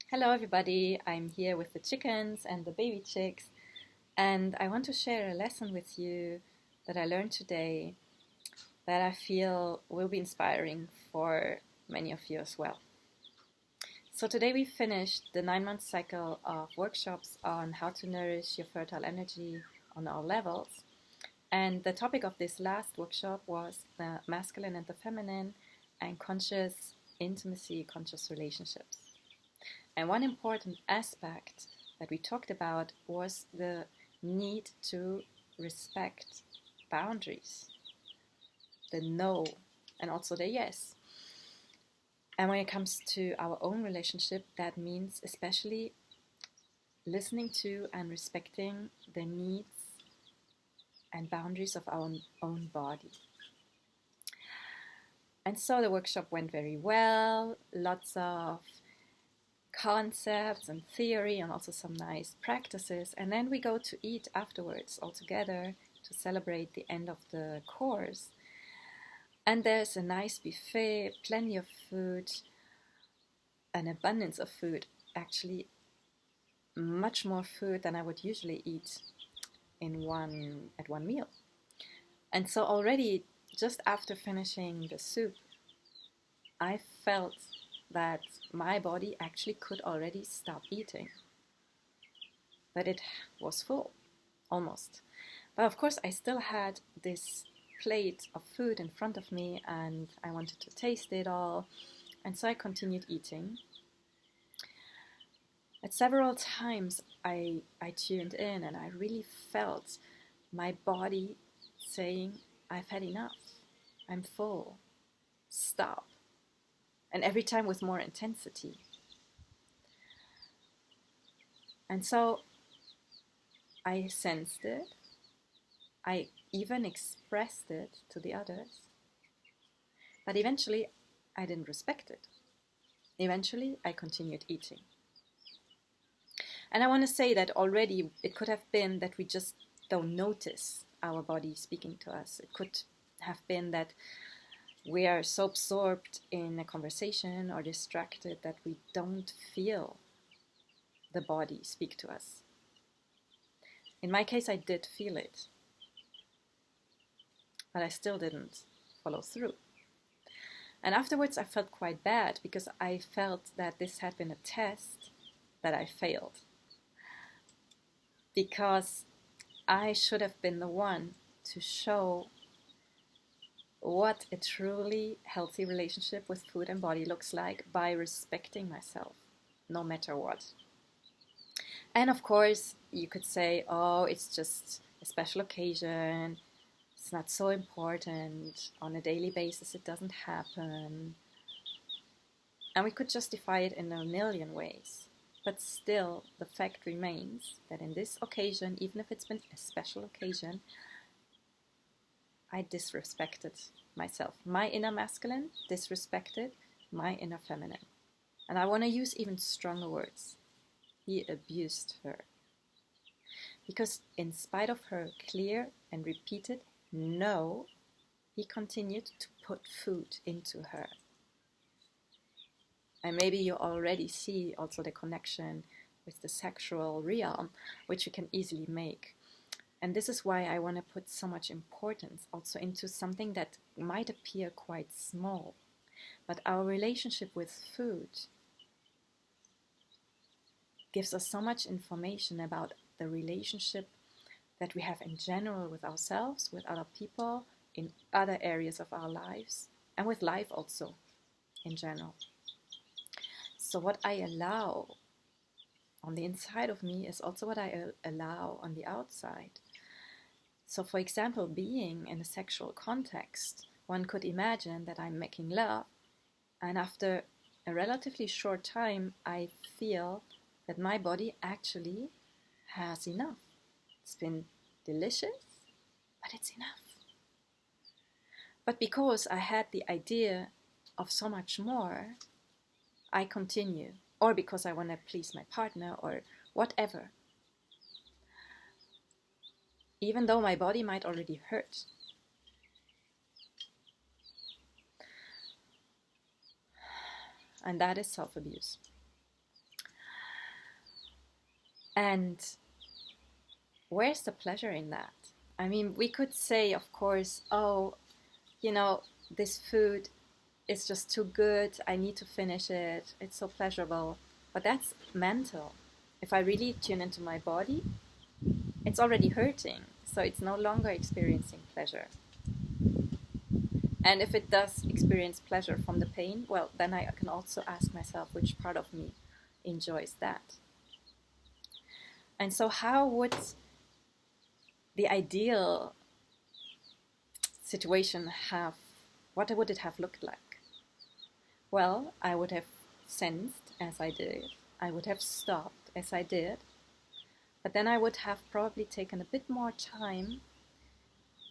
Hello everybody, I'm here with the chickens and the baby chicks, and I want to share a lesson with you that I learned today that I feel will be inspiring for many of you as well. So today we finished the 9-month cycle of workshops on how to nourish your fertile energy on all levels. And the topic of this last workshop was the masculine and the feminine and conscious intimacy, conscious relationships. And one important aspect that we talked about was the need to respect boundaries, the no, and also the yes. And when it comes to our own relationship, that means especially listening to and respecting the needs and boundaries of our own body. And so the workshop went very well, lots of concepts and theory and also some nice practices, and then we go to eat afterwards all together to celebrate the end of the course. And there's a nice buffet, plenty of food, an abundance of food, actually much more food than I would usually eat at one meal. And so already just after finishing the soup, I felt that my body actually could already stop eating, that it was full, almost. But of course I still had this plate of food in front of me and I wanted to taste it all, and so I continued eating. At several times I tuned in and I really felt my body saying, I've had enough, I'm full, stop. And every time with more intensity. And so I sensed it. I even expressed it to the others. But eventually, I didn't respect it. Eventually, I continued eating. And I want to say that already it could have been that we just don't notice our body speaking to us. It could have been that we are so absorbed in a conversation or distracted that we don't feel the body speak to us. In my case, I did feel it, but I still didn't follow through. And afterwards, I felt quite bad because I felt that this had been a test that I failed. Because I should have been the one to show what a truly healthy relationship with food and body looks like by respecting myself, no matter what. And of course, you could say, oh, it's just a special occasion. It's not so important. On a daily basis, it doesn't happen. And we could justify it in a million ways. But still, the fact remains that in this occasion, even if it's been a special occasion, I disrespected myself. My inner masculine disrespected my inner feminine. And I want to use even stronger words. He abused her. Because in spite of her clear and repeated no, he continued to put food into her. And maybe you already see also the connection with the sexual realm, which you can easily make. And this is why I want to put so much importance also into something that might appear quite small. But our relationship with food gives us so much information about the relationship that we have in general with ourselves, with other people, in other areas of our lives, and with life also in general. So what I allow on the inside of me is also what I allow on the outside. So for example, being in a sexual context, one could imagine that I'm making love, and after a relatively short time, I feel that my body actually has enough. It's been delicious, but it's enough. But because I had the idea of so much more, I continue. Or because I want to please my partner or whatever. Even though my body might already hurt. And that is self-abuse. And where's the pleasure in that? I mean, we could say, of course, oh, this food is just too good. I need to finish it. It's so pleasurable. But that's mental. If I really tune into my body, it's already hurting. So it's no longer experiencing pleasure. And if it does experience pleasure from the pain, well, then I can also ask myself which part of me enjoys that. And so how would the ideal situation what would it have looked like? Well, I would have sensed as I did. I would have stopped as I did. But then I would have probably taken a bit more time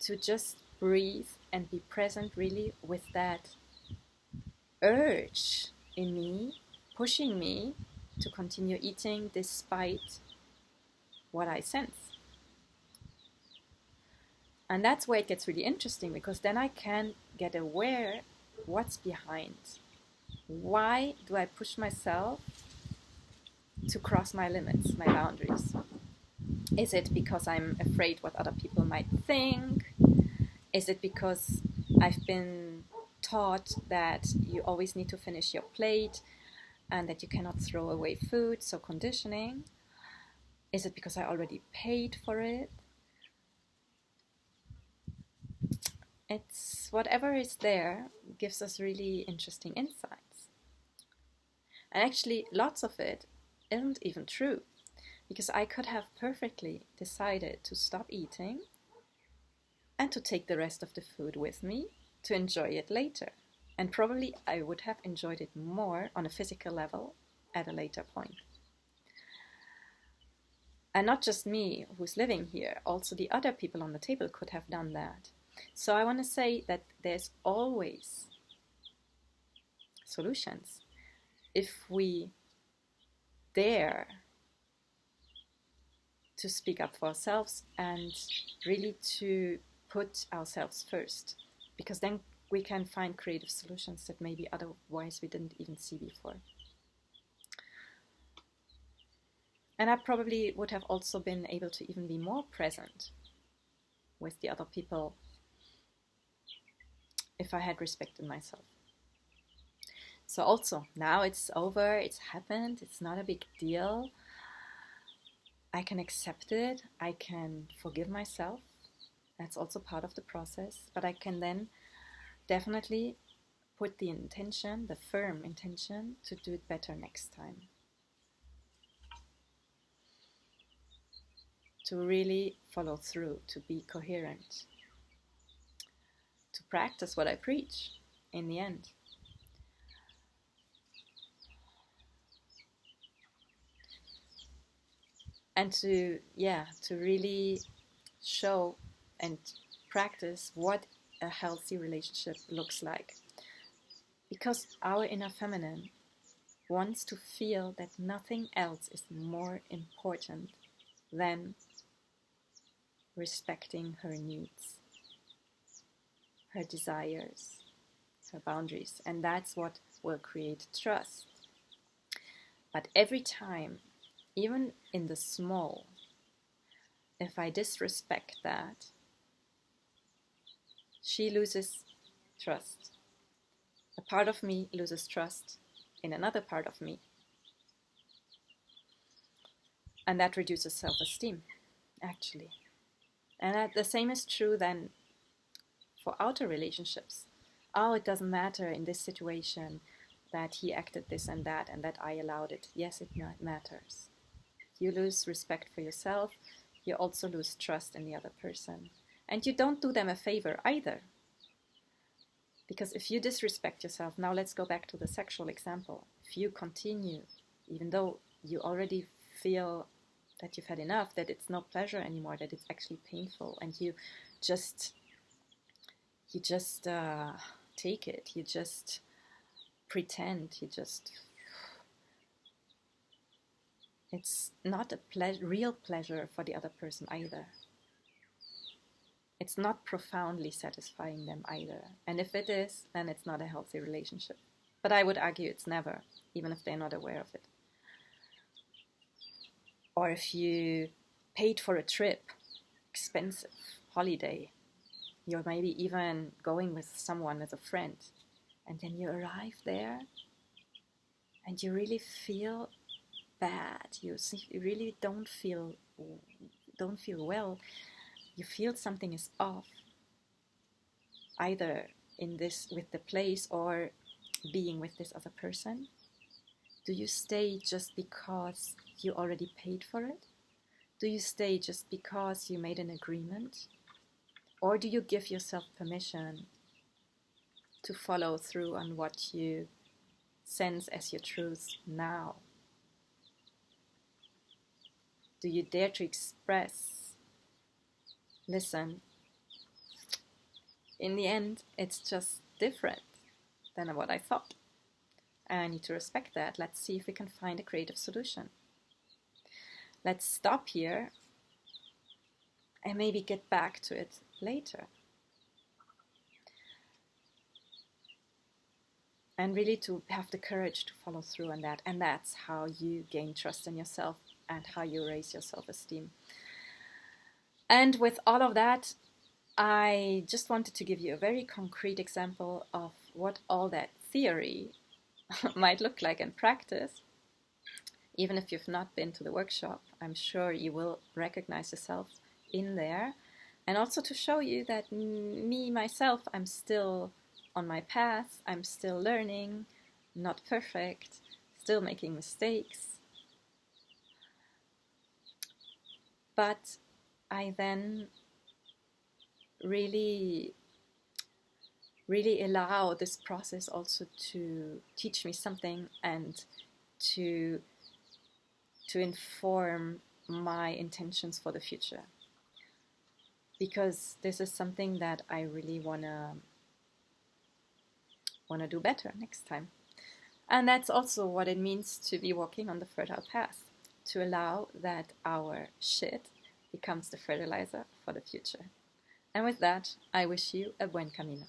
to just breathe and be present really with that urge in me, pushing me to continue eating despite what I sense. And that's where it gets really interesting, because then I can get aware what's behind. Why do I push myself to cross my limits, my boundaries? Is it because I'm afraid what other people might think? Is it because I've been taught that you always need to finish your plate and that you cannot throw away food, so conditioning? Is it because I already paid for it? It's whatever is there gives us really interesting insights. And actually, lots of it isn't even true, because I could have perfectly decided to stop eating and to take the rest of the food with me to enjoy it later. And probably I would have enjoyed it more on a physical level at a later point. And not just me who's living here, also the other people on the table could have done that. So I want to say that there's always solutions if we dare to speak up for ourselves and really to put ourselves first, because then we can find creative solutions that maybe otherwise we didn't even see before. And I probably would have also been able to even be more present with the other people if I had respected myself. So also, now it's over, it's happened, it's not a big deal. I can accept it, I can forgive myself. That's also part of the process. But I can then definitely put the intention, the firm intention, to do it better next time. To really follow through, to be coherent, to practice what I preach in the end. And to really show and practice what a healthy relationship looks like. Because our inner feminine wants to feel that nothing else is more important than respecting her needs, her desires, her boundaries. And that's what will create trust. But every time, even in the small, if I disrespect that, she loses trust. A part of me loses trust in another part of me. And that reduces self-esteem, actually. And the same is true then for outer relationships. Oh, it doesn't matter in this situation that he acted this and that I allowed it. Yes, it matters. You lose respect for yourself. You also lose trust in the other person. And you don't do them a favor either. Because if you disrespect yourself, now let's go back to the sexual example. If you continue, even though you already feel that you've had enough, that it's no pleasure anymore, that it's actually painful, and you just take it, you just pretend, it's not a real pleasure for the other person either. It's not profoundly satisfying them either. And if it is, then it's not a healthy relationship. But I would argue it's never, even if they're not aware of it. Or if you paid for a trip, expensive holiday, you're maybe even going with someone as a friend, and then you arrive there and you really feel bad. You really don't feel well. You feel something is off, either in this with the place or being with this other person. Do you stay just because you already paid for it? Do you stay just because you made an agreement? Or do you give yourself permission to follow through on what you sense as your truth now? Do you dare to express, listen, in the end, it's just different than what I thought. And I need to respect that. Let's see if we can find a creative solution. Let's stop here and maybe get back to it later. And really to have the courage to follow through on that. And that's how you gain trust in yourself and how you raise your self-esteem. And with all of that, I just wanted to give you a very concrete example of what all that theory might look like in practice. Even if you've not been to the workshop, I'm sure you will recognize yourself in there. And also to show you that me, myself, I'm still on my path. I'm still learning, not perfect, still making mistakes. But I then really allow this process also to teach me something and to inform my intentions for the future. Because this is something that I really wanna do better next time. And that's also what it means to be walking on the fertile path, to allow that our shit becomes the fertilizer for the future. And with that, I wish you a buen camino.